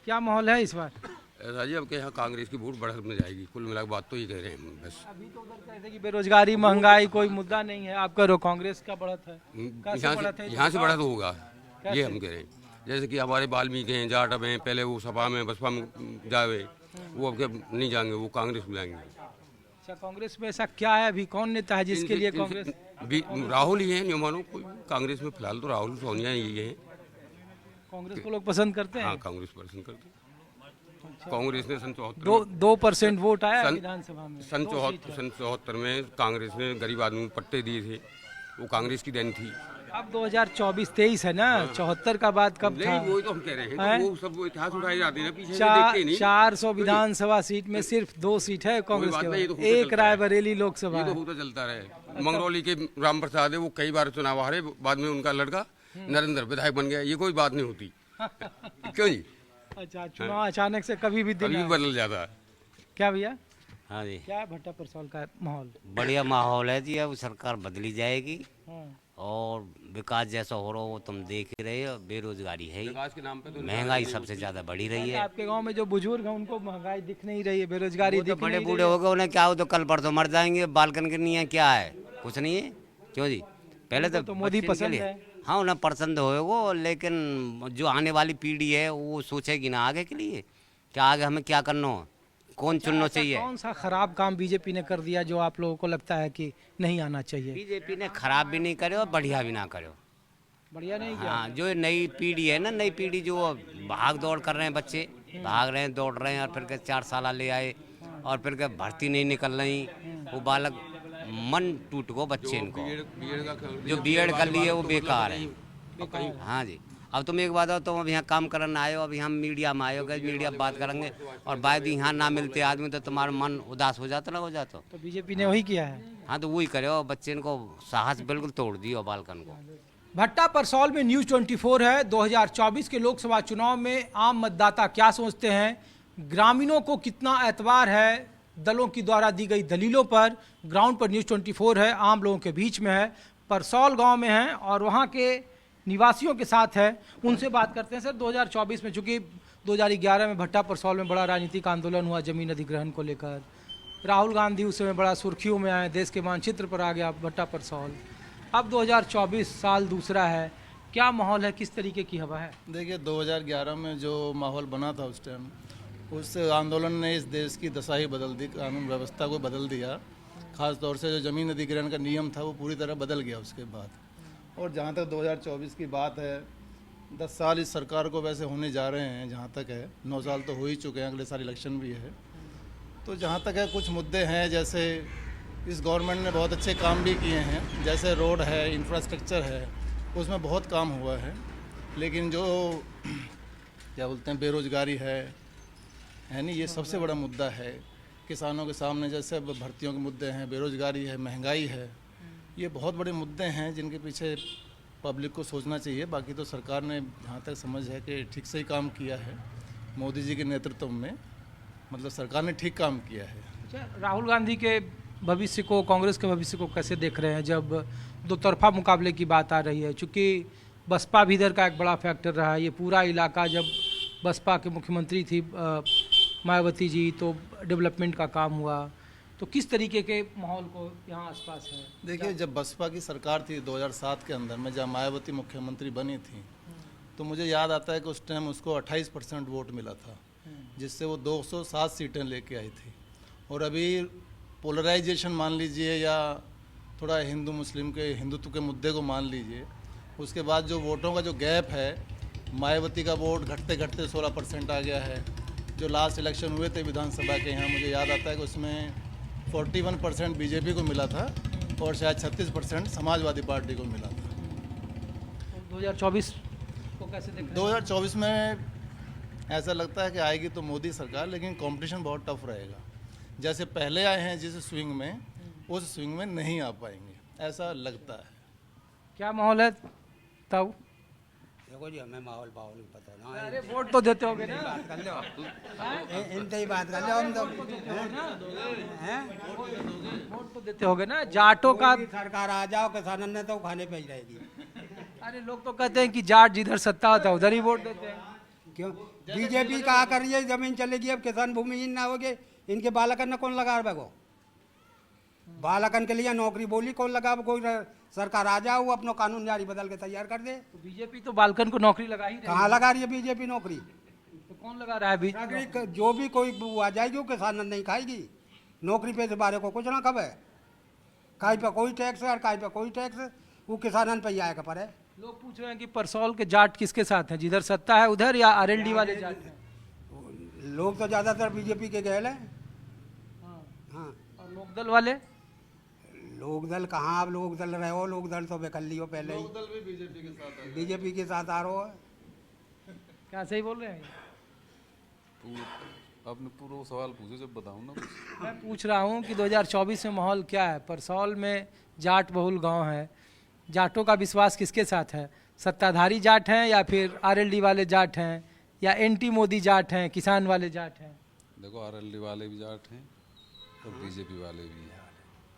क्या माहौल है इस बार? ऐसा जी, अब के यहाँ कांग्रेस की वोट बढ़त में जाएगी। कुल मिला के बात तो ये कह रहे हैं हम बस। अभी तो उधर कहते कि बेरोजगारी महंगाई कोई मुद्दा नहीं है, आप करो कांग्रेस का बढ़त है। कैसे बढ़त है? यहाँ से बढ़त होगा, ये कैसे? हम कह रहे हैं। जैसे कि हमारे वाल्मीकि हैं, जाटव हैं, पहले वो सपा में बसपा में जावे, वो अब के नहीं जाएंगे, वो कांग्रेस में जाएंगे। अच्छा, कांग्रेस में ऐसा क्या है अभी, कौन नेता है जिसके लिए कांग्रेस? राहुल ही है, नहीं मानो कोई कांग्रेस में फिलहाल तो राहुल सोनिया ही है। कांग्रेस को लोग पसंद करते हैं? हाँ, कांग्रेस पसंद करते हैं। कांग्रेस ने सन 2% वोट आया सन- विधानसभा में। सन 74 में कांग्रेस ने गरीब आदमी को पट्टे दिए थे, वो कांग्रेस की देन थी। अब 2024-23 है ना, 74 का बाद कब था? नहीं, वही तो हम कह रहे हैं, हैं? तो वो सब वो इतिहास उठाए जाते हैं ना, पीछे से देखते नहीं। 400 विधानसभा सीट में सिर्फ 2 सीट है कांग्रेस बात के नहीं, ये तो पास। होता एक चलता है। रायबरेली लोकसभा ये तो है। होता चलता रहे। मंगरौली के राम प्रसाद है, वो कई बार चुनाव हारे, बाद में उनका लड़का नरेंद्र विधायक बन गया। ये कोई बात नहीं होती। क्यों जी? अच्छा, चुनाव अचानक से कभी भी दिन कभी भी आए। बदल जाता है। क्या भैया, हाँ जी, क्या है भट्टा परसौल का माहौल? बढ़िया माहौल है जी। अब सरकार बदली जाएगी हाँ। और विकास जैसा हो रहा हो वो तुम देख ही रहे हो। बेरोजगारी है ही, विकास के नाम पे तो महंगाई सबसे ज्यादा बढ़ी रही है। आपके गांव में जो बुजुर्ग हैं उनको महंगाई दिख नहीं रही है, बेरोजगारी वो तो दिख बड़े नहीं बूढ़े रही है। हो गए, उन्हें क्या हो तो कल परसों मर जाएंगे। बालकन के नहीं है, क्या है, कुछ नहीं है। क्यों जी? पहले उनको तो मोदी बच्चे के पसंद लिए- है। हाँ, उन्हें पसंद होएगो, लेकिन जो आने वाली पीढ़ी है वो सोचेगी ना आगे के लिए, क्या आगे हमें क्या करना हो, कौन चुनना ऐसा चाहिए। कौन सा खराब काम बीजेपी ने कर दिया जो आप लोगों को लगता है कि नहीं आना चाहिए? बीजेपी ने खराब भी नहीं करे और बढ़िया भी ना करे। बढ़िया नहीं किया। हाँ, जो नई पीढ़ी है ना, नई पीढ़ी जो भाग दौड़ कर रहे हैं, बच्चे भाग रहे हैं, दौड़ रहे हैं, और फिर के 4 साल ले आए और फिर के भर्ती नहीं निकल रही। वो बालक मन टूट गो बच्चे इनको, जो बीएड कर लिए वो बेकार है। हाँ जी, अब तुम एक बात हो, तुम अब यहाँ काम करने आए हो, अभी हम मीडिया में आए हो, गए मीडिया में बात करेंगे और बाद यहाँ ना मिलते आदमी तो तुम्हारा मन उदास हो जाता ना, हो जाता। तो बीजेपी ने वही किया है। हाँ, तो वही करे, बच्चे इनको साहस बिल्कुल तोड़ दियो बालकन को। भट्टा परसौल में न्यूज़ 24 है। 2024 के लोकसभा चुनाव में आम मतदाता क्या सोचते हैं, ग्रामीणों को कितना एतबार है दलों की द्वारा दी गई दलीलों पर, ग्राउंड पर न्यूज़ 24 है, आम लोगों के बीच में है, परसौल गांव में है और वहां के निवासियों के साथ है। उनसे बात करते हैं। सर, 2024 में, चूंकि 2011 में भट्टा परसौल में बड़ा राजनीतिक आंदोलन हुआ जमीन अधिग्रहण को लेकर, राहुल गांधी उस समय बड़ा सुर्खियों में आए, देश के मानचित्र पर आ गया भट्टा परसौल। अब 2024 साल दूसरा है, क्या माहौल है, किस तरीके की हवा है? देखिए, 2011 में जो माहौल बना था उस टाइम, उस आंदोलन ने इस देश की दशा ही बदल दी, कानून व्यवस्था को बदल दिया। ख़ास तौर से जो ज़मीन अधिग्रहण का नियम था वो पूरी तरह बदल गया उसके बाद। और जहाँ तक 2024 की बात है, 10 साल इस सरकार को वैसे होने जा रहे हैं, जहाँ तक है 9 साल तो हो ही चुके हैं, अगले साल इलेक्शन भी है। तो जहाँ तक है कुछ मुद्दे हैं, जैसे इस गवर्नमेंट ने बहुत अच्छे काम भी किए हैं, जैसे रोड है, इंफ्रास्ट्रक्चर है, उसमें बहुत काम हुआ है। लेकिन जो क्या बोलते हैं, बेरोजगारी है नहीं, ये सबसे बड़ा मुद्दा है किसानों के सामने। जैसे भर्तियों के मुद्दे हैं, बेरोजगारी है, महंगाई है, ये बहुत बड़े मुद्दे हैं जिनके पीछे पब्लिक को सोचना चाहिए। बाकी तो सरकार ने जहाँ तक समझ है कि ठीक से ही काम किया है, मोदी जी के नेतृत्व में, मतलब सरकार ने ठीक काम किया है। अच्छा, राहुल गांधी के भविष्य को, कांग्रेस के भविष्य को कैसे देख रहे हैं जब दो तरफा मुकाबले की बात आ रही है? चूँकि बसपा भी इधर का एक बड़ा फैक्टर रहा है। ये पूरा इलाका, जब बसपा के मुख्यमंत्री थी मायावती जी, तो डेवलपमेंट का काम हुआ। तो किस तरीके के माहौल को यहाँ आसपास है? देखिए, जब बसपा की सरकार थी 2007 के अंदर में, जब मायावती मुख्यमंत्री बनी थी, तो मुझे याद आता है कि उस टाइम उसको 28% वोट मिला था, जिससे वो 207 सीटें लेके आई थी। और अभी पोलराइजेशन मान लीजिए, या थोड़ा हिंदू मुस्लिम के हिंदुत्व के मुद्दे को मान लीजिए, उसके बाद जो वोटों का जो गैप है, मायावती का वोट घटते घटते 16% आ गया है। जो लास्ट इलेक्शन हुए थे विधानसभा के यहाँ, मुझे याद आता है कि उसमें 41% बीजेपी को मिला था और शायद 36% समाजवादी पार्टी को मिला था। 2024 को कैसे देख रहे हैं? 2024 में ऐसा लगता है कि आएगी तो मोदी सरकार, लेकिन कंपटीशन बहुत टफ रहेगा। जैसे पहले आए हैं जिस स्विंग में, उस स्विंग में नहीं आ पाएंगे, ऐसा लगता है। क्या माहौल है तब? देखो जी, हमें माहौल नहीं पता ना। अरे वोट तो देते होगे ना? कर लो, इनसे ही बात कर लो हम तो। हैं? वोट तो देते होगे ना? जाटों का, कोई भी सरकार आ जाओ, किसानों ने तो खाने पे ही रहेगी। अरे लोग तो कहते हैं कि जाट जिधर सत्ता होता है उधर ही वोट देते हैं। क्यों? बीजेपी कहा कर रही है जमीन चलेगी, अब किसान भूमिहीन ना होगे, इनके बालकन न कौन लगा रहा है? बालकन के लिए नौकरी बोली कौन लगा? कोई सरकार आ जाओ वो अपना कानून जारी बदल के तैयार कर दे। तो बीजेपी तो बालकन को नौकरी लगा ही रही है। कहाँ लगा रही है बीजेपी नौकरी? तो कौन लगा रहा है अभी? नौकरी जो भी कोई वो आ जाएगी वो किसान नहीं खाएगी। नौकरी पे से बारे को कुछ ना कब है, काई पे कोई टैक्स है और काई पे कोई टैक्स, वो किसानन पे ही आएगा पर है। लोग पूछ रहे हैं कि परसौल के जाट किसके साथ हैं, जिधर सत्ता है उधर, या आरएलडी वाले जाट हैं? लोग तो ज़्यादातर बीजेपी के गए हैं। हाँ, और लोकदल वाले? लोक दल कहाँ, अब लोक दल रहे हो, लोक दल तो बेकल लियो पहले ही। बीजेपी के साथ आ रहा है। क्या सही बोल रहे हैं? आपने पूरा सवाल पूछे जब बताऊं ना। मैं पूछ रहा हूँ कि 2024 में माहौल क्या है? परसौल में जाट बहुल गांव है, जाटों का विश्वास किसके साथ है? सत्ताधारी जाट हैं या फिर आरएलडी वाले जाट हैं, या एंटी मोदी जाट हैं, किसान वाले जाट हैं? देखो आरएलडी वाले भी जाट हैं और बीजेपी वाले भी हैं।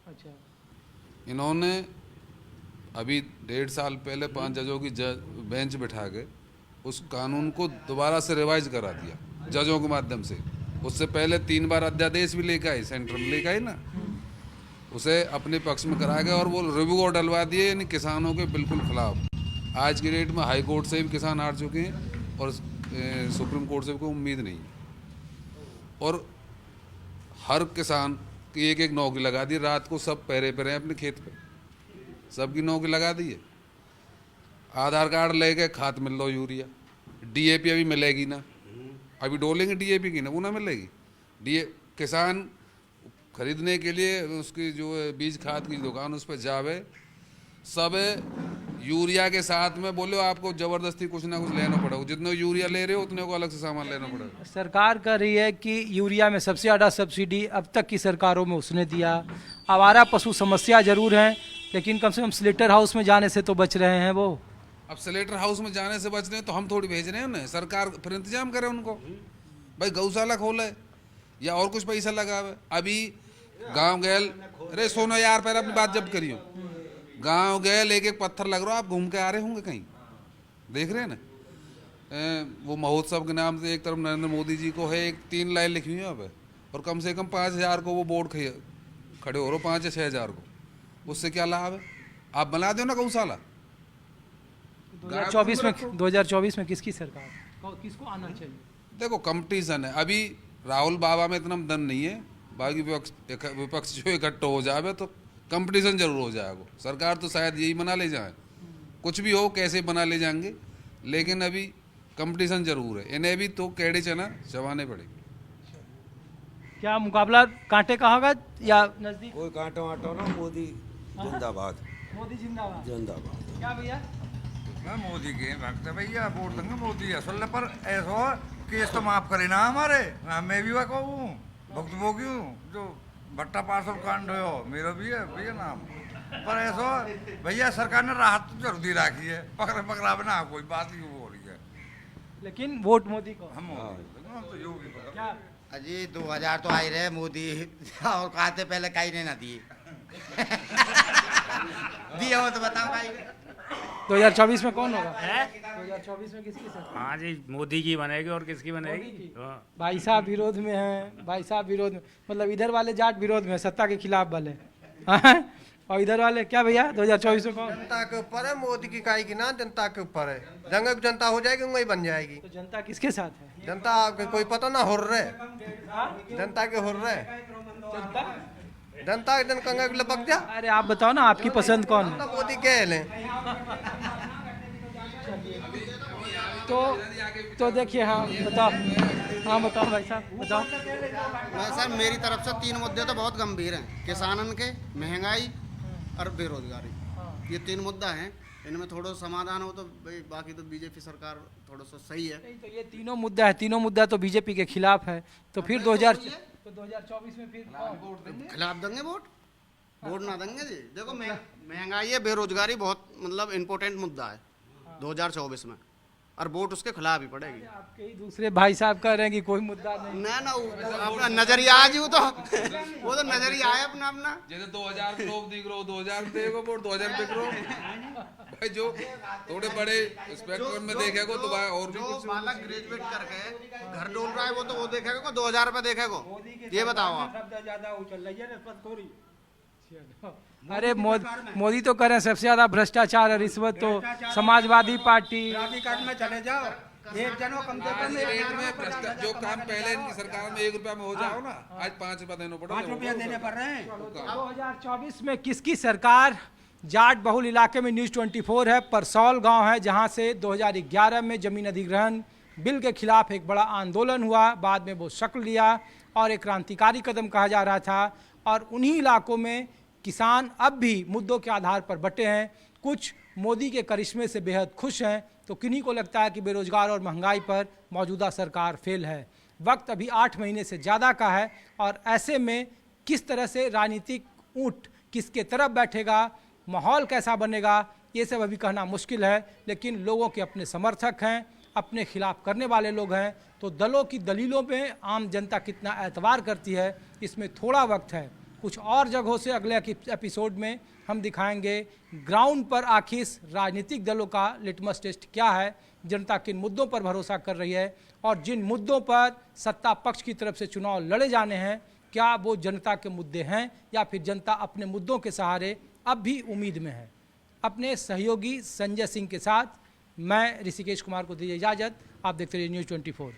अच्छा, इन्होंने अभी 1.5 साल पहले 5 जजों की बेंच बिठा के उस कानून को दोबारा से रिवाइज करा दिया जजों के माध्यम से। उससे पहले 3 बार अध्यादेश भी लेकर आई, सेंटर में लेकर आई ना, उसे अपने पक्ष में करा गया और वो रिव्यू और डलवा दिए, यानी किसानों के बिल्कुल खिलाफ। आज की डेट में हाई कोर्ट से भी किसान हार चुके हैं और सुप्रीम कोर्ट से भी कोई उम्मीद नहीं। और हर किसान की एक नौकरी लगा दी, रात को सब पहरे पे रहे अपने खेत पे, सबकी नौकरी लगा दी है। आधार कार्ड ले गए, खाद मिल लो, यूरिया, डीएपी अभी मिलेगी ना, अभी डोलेंगे डीएपी की ना, वो ना मिलेगी। किसान खरीदने के लिए उसकी जो बीज खाद की दुकान उस पर जावे, सब यूरिया के साथ में बोले आपको जबरदस्ती कुछ ना कुछ लेना पड़ेगा, जितने यूरिया ले रहे हो उतने को अलग से सामान लेना पड़ेगा। सरकार कह रही है कि यूरिया में सबसे ज़्यादा सब्सिडी अब तक की सरकारों में उसने दिया। आवारा पशु समस्या जरूर है, लेकिन कम से कम स्लेटर हाउस में जाने से तो बच रहे हैं वो। अब स्लेटर हाउस में जाने से बच रहे हैं तो हम थोड़ी भेज रहे हैं उन्हें, सरकार फिर इंतजाम करे उनको, भाई गौशाला खोले या और कुछ पैसा लगावे। अभी गांव गैल, अरे सोना यार पहले अपनी बात जब करियो, गांव गैल एक पत्थर लग रहा, आप घूम के आ रहे होंगे कहीं, देख रहे हैं ना। वो महोत्सव के नाम से एक तरफ नरेंद्र मोदी जी को है, एक 3 लाइन लिखी हुई है अब, और कम से कम 5,000 को वो बोर्ड खड़े हो रहे, 5 या 6,000 को, उससे क्या लाभ है? आप बना दो ना गौशाला। 2024 में किसकी सरकार, किसको आना चाहिए? देखो कंपटीशन है, अभी राहुल बाबा में इतना दम नहीं है, बाकी विपक्ष जो इकट्ठा हो जाए तो कंपटीशन जरूर हो जाएगा। सरकार तो शायद यही बना ले जाए, कुछ भी हो कैसे बना ले जाएंगे, लेकिन अभी कंपटीशन जरूर है, इन्हें भी तो कैडे चना चबाने पड़ेंगे। क्या मुकाबला कांटे का होगा या नजदीक? कोई कांटो वाटो ना, मोदी जिंदाबाद। मोदी जिंदाबाद। जिंदाबाद। क्या भैया? मैं मोदी के भक्त है भैया, वोट देंगे मोदी असल पर। ऐसा केस तो माफ करे ना हमारे, मैं भी वह हूँ भक्त भोगी हूँ, जो भट्टा पार्सल कांड हो मेरा भी है भैया नाम। पर ऐसा भैया सरकार ने राहत तो जरूर दी रखी है, पकड़ा बना कोई बात ही हो रही है, लेकिन वोट मोदी को। हम तो योगी पकड़। क्या अजी 2000 तो आई रहे मोदी और कहते पहले कहीं नहीं ना दिए दिए हो तो बताओ भाई। 2024 में कौन होगा? 2024 में किसकी सरकार? हाँ जी, मोदी की बनेगी और किसकी बनेगी? भाई साहब विरोध में हैं, भाई साहब विरोध में, मतलब इधर वाले जाट विरोध में, सत्ता के खिलाफ वाले, और इधर वाले क्या भैया 2024 में कौन? जनता के ऊपर है, मोदी की काई की ना, जनता के ऊपर है। जंग जनता हो जाएगी वही बन जाएगी। तो जनता किसके साथ है? जनता आपके कोई पता ना हुर रहे, जनता के हुर रहे, जनता एकदम कंगा के लपक जा। अरे आप बताओ ना, आपकी पसंद कौन है? मोदी के लें तो देखिए, हाँ बताओ, हाँ बताओ भाई साहब बताओ। सर मेरी तरफ से 3 मुद्दे तो बहुत गंभीर हैं, किसानन के, महंगाई और बेरोजगारी, ये 3 मुद्दा हैं। इनमें थोड़ा समाधान हो तो बाकी तो बीजेपी सरकार थोड़ा सा सही है। नहीं तो ये तीनों मुद्दा है, तीनों मुद्दा तो बीजेपी के खिलाफ है, तो फिर 2024 में फिर खिलाफ देंगे वोट ना देंगे जी। देखो महंगाई है, बेरोजगारी बहुत मतलब इम्पोर्टेंट मुद्दा है 2024 में, और वोट उसके खिलाफ ही पड़ेगी। आपके ही दूसरे भाई साहब कह रहे हैं कि कोई मुद्दा नहीं। ना अपना नजरिया आज वो तो नजरिया है अपना। जैसे 2000 लोग दिख रहे हो, 2000 देगा वोट, 2000 पे करो। भाई जो थोड़े बड़े स्पेक्ट्रम में देखेगा तो भाई और भी जो कुछ बालक ग्रेजुएट करके घर डोल रहा है वो तो वो देखेगा को 2000 रुपए देखेगा, ये बताओ आप। सबसे ज्यादा वो चल रही है रिश्वतखोरी। अरे मोदी तो कर रहे हैं सबसे ज्यादा भ्रष्टाचार और रिश्वत, तो समाजवादी पार्टी प्राधिकरण में चले जाओ, एक जनो कम से कम रेट में जो काम पहले इनकी सरकार में 1 रुपया में हो जाओ ना, आज 5 रुपया देना पड़ा, 5 रुपया देने पड़ रहे हैं। 2024 में किसकी सरकार? जाट बहुल इलाके में न्यूज़ 24 है, परसौल गांव है, जहां से 2011 में जमीन अधिग्रहण बिल के खिलाफ एक बड़ा आंदोलन हुआ, बाद में वो शक्ल लिया और एक क्रांतिकारी कदम कहा जा रहा था। और उन्हीं इलाकों में किसान अब भी मुद्दों के आधार पर बटे हैं, कुछ मोदी के करिश्मे से बेहद खुश हैं, तो किन्हीं को लगता है कि बेरोजगार और महंगाई पर मौजूदा सरकार फेल है। वक्त अभी 8 महीने से ज़्यादा का है और ऐसे में किस तरह से राजनीतिक ऊँट किसके तरफ बैठेगा, माहौल कैसा बनेगा, ये सब अभी कहना मुश्किल है। लेकिन लोगों के अपने समर्थक हैं, अपने खिलाफ करने वाले लोग हैं, तो दलों की दलीलों में आम जनता कितना एतबार करती है, इसमें थोड़ा वक्त है। कुछ और जगहों से अगले एपिसोड में हम दिखाएंगे ग्राउंड पर आखिर राजनीतिक दलों का लिटमस टेस्ट क्या है, जनता किन मुद्दों पर भरोसा कर रही है और जिन मुद्दों पर सत्ता पक्ष की तरफ से चुनाव लड़े जाने हैं, क्या वो जनता के मुद्दे हैं या फिर जनता अपने मुद्दों के सहारे अब भी उम्मीद में है। अपने सहयोगी संजय सिंह के साथ मैं ऋषिकेश कुमार को दीजिए इजाज़त। आप देखते रहिए न्यूज़ 24।